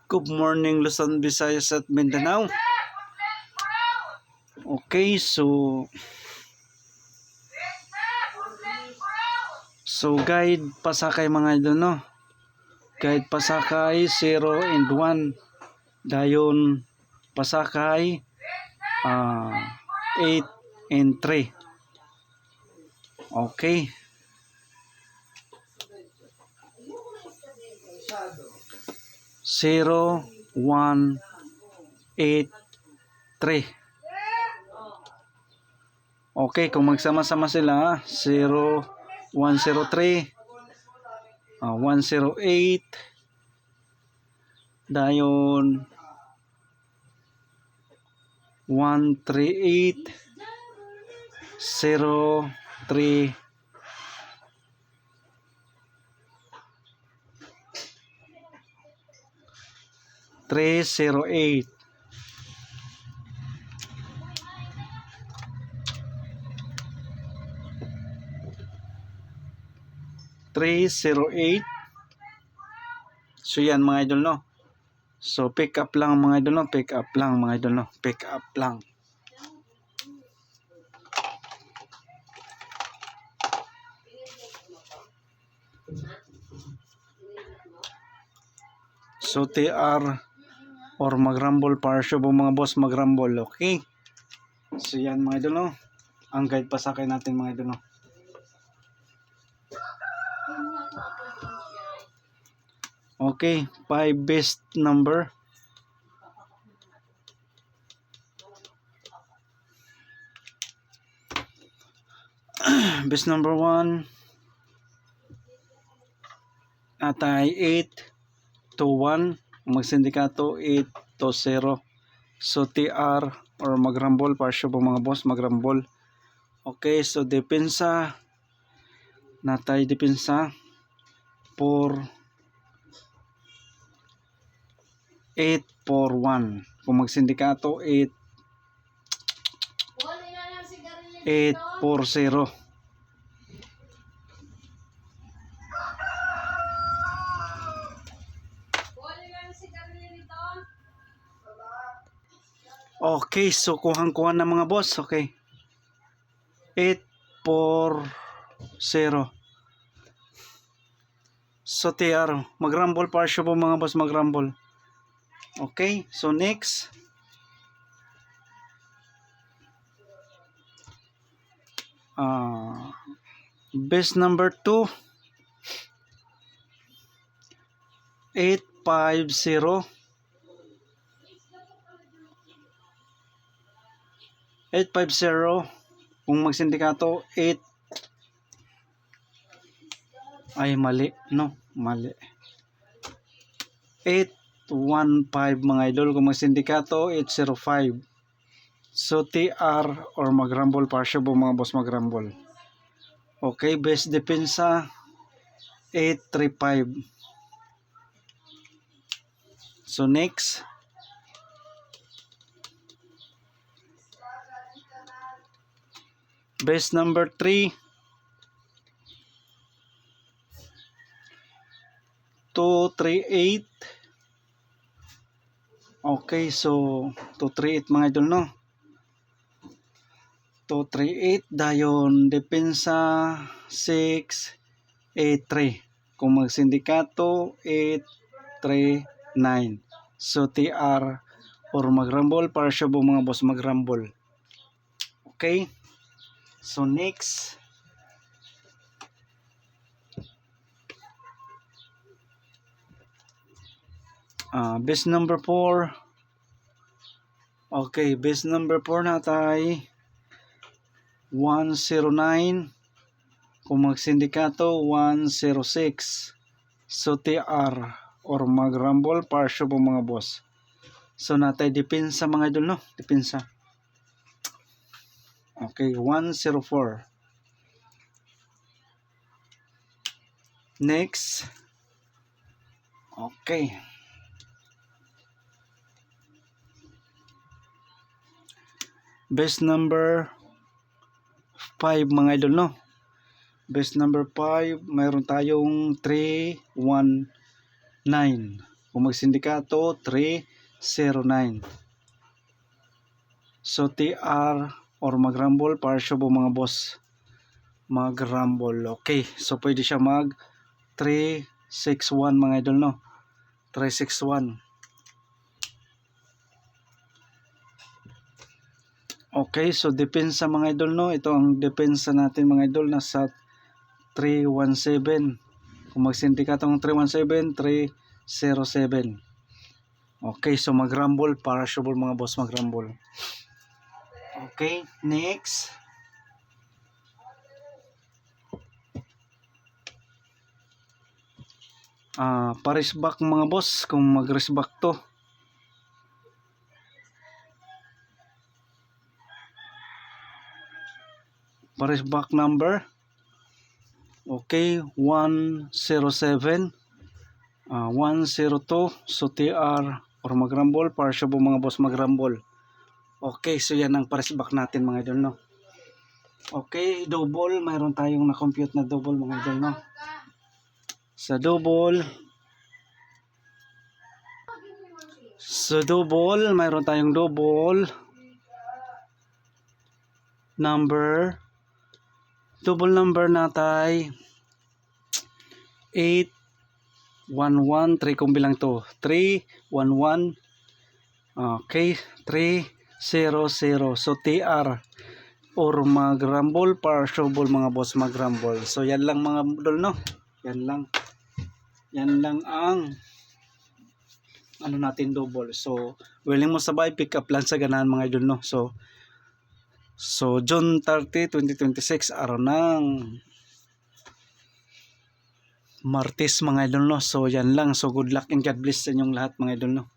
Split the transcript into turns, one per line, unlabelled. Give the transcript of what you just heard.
Good morning Luzon, Visayas at Mindanao. Okay, so guide pasakay mga idol, no? Guide pasakay 0 and 1. Dayon pasakay 8 and 3. Okay. Zero, 1, 8, 3. Okay, kung magsama-sama sila, 0, 103, 108, dayon 138, 0, 3, 308. So yan mga idol, no? So pick up lang mga idol, no? Pick up lang mga idol, no? Pick up lang. So TR or magrumble para sure po mga boss magrumble, okay? So yan mga idol, no? Ang guide pasakay natin mga idol, no? Okay, 5 best number. Best number 1 atay 8 to 1, magsindikato 8 to 0. So TR or magrumble para sure po mga boss magrumble. Okay, so depensa natay depensa 4 8 for 1. Kung magsindikato 8 for 0. Okay, so kuhang-kuhan na mga boss. Okay, 8 for 0. So TR magrumble para sure po mga boss magrumble. Okay, so next best number 2 850 kung magsindikato 8 ay mali, no? Mali. 815 mga idol, kung magsindikato 805. So TR or magrumble para sure po mga boss magrumble. Okay, best depensa 835. So next best number 3 238. Okay, so 238 mga idol, no? 238 dayon depensa 683. Kung magsindikato 839. So TR or magrumble para sure po mga boss magrumble. Okay, so next best number 4. Okay, best number 4 natay 109. Kung magsindikato 106. So TR or magrumble para sure po mga boss. So natay depensa mga idol, no? Depensa. Okay, 104. Next. Okay. Best number 5 mga idol, no? Best number 5, mayroon tayong 319. Kung magsindikato, 309. So TR or mag-rumble, partial po mga boss. Mag-rumble. Okay. So pwede siya mag 361 mga idol, no? 361. Okay, so depensa mga idol, no? Ito ang depensa natin mga idol, nasa 317. Kung magsindikato ng 317, 307. Okay, so mag-rumble, partial mga boss, mag-rumble. Okay, next. Paris back mga boss, kung mag-raise back to. Paris back number. Okay, 107. 102. So TR or mag-rumble, partial mga boss, mag-rumble. Okay, so yan ang paris back natin mga idol, no? Okay, double, mayroon tayong na-compute na double mga idol, no? Sa double, mayroon tayong double number. Double number natay 811, 3 kung bilang to, 311. Okay, 300. So TR or mag-rumble, partial mga boss, mag-rumble. So yan lang mga idol, no? Yan lang ang ano natin, double. So willing mo sabay, pick up lang sa ganahan mga idol, no? So June 30, 2026, araw ng Martes mga idol, no? So yan lang. So good luck and God bless sa inyong lahat mga idol, no?